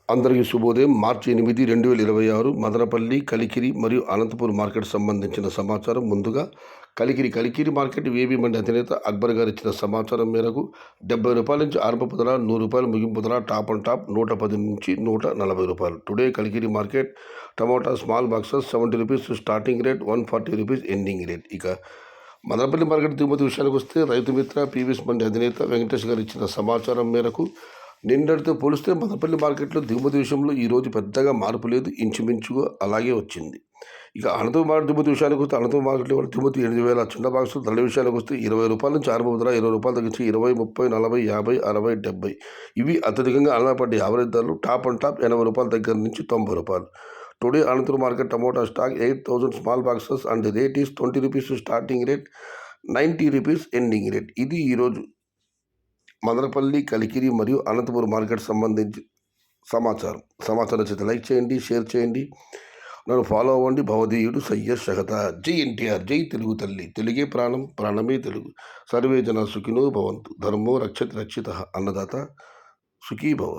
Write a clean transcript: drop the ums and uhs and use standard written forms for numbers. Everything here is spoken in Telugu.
అందరికీ శుభోదయం. మార్చి 8, 2026 మదనపల్లి, కలికిరి మరియు అనంతపూర్ మార్కెట్ సంబంధించిన సమాచారం. ముందుగా కలికిరి మార్కెట్ వేబీ మండి అధినేత అక్బర్ గారు ఇచ్చిన సమాచారం మేరకు ₹70 నుంచి ఆరంభపు ధర, ₹100 ముగింపు ధర, టాప్ అండ్ టాప్ ₹110 నుంచి ₹140. Today Kalikiri market tomato small boxes ₹70 starting rate, ₹140 ending rate. ఇక మదనపల్లి మార్కెట్ దిగుమతి విషయానికి వస్తే రైతు మిత్ర పీవీఎస్ మండి అధినేత వెంకటేష్ గారు ఇచ్చిన సమాచారం మేరకు నిన్నటితో పోలిస్తే మదనపల్లి మార్కెట్లో దిగుమతి విషయంలో ఈరోజు పెద్దగా మార్పు లేదు, ఇంచుమించుగా అలాగే వచ్చింది. ఇక అనంతపురం మార్కెట్ దిగుమతి విషయానికి వస్తే అనంతపురం మార్కెట్లో కూడా దిగుమతి 8,000 చిన్న బాక్సులు. ధరల విషయానికి వస్తే ₹20 నుంచి ఆరంభపు ధర, ₹20 తగ్గించి 20, 30, 40, 50, 60, 70 ఇవి అత్యధికంగా అలవాపడ్డ యావరేజ్ ధరలు. టాప్ అండ్ టాప్ ₹80 దగ్గర నుంచి ₹90. Today Anantapur market tomato stock 8,000 small boxes and the rate is ₹20 starting rate, ₹90 ending rate. ఇది ఈరోజు మదనపల్లి, కలికిరి మరియు అనంతపురం మార్కెట్ సంబంధించి సమాచారం చేత లైక్ చేయండి, షేర్ చేయండి, నన్ను ఫాలో అవ్వండి. భవదీయుడు సయ్యద్ షహతా. జై ఎన్టీఆర్, జై తెలుగు తల్లి. తెలుగే ప్రాణం, ప్రాణమే తెలుగు. సర్వే జన సుఖినో భవంతు. ధర్మో రక్షతి రక్షిత. అన్నదాత సుఖీ భవ.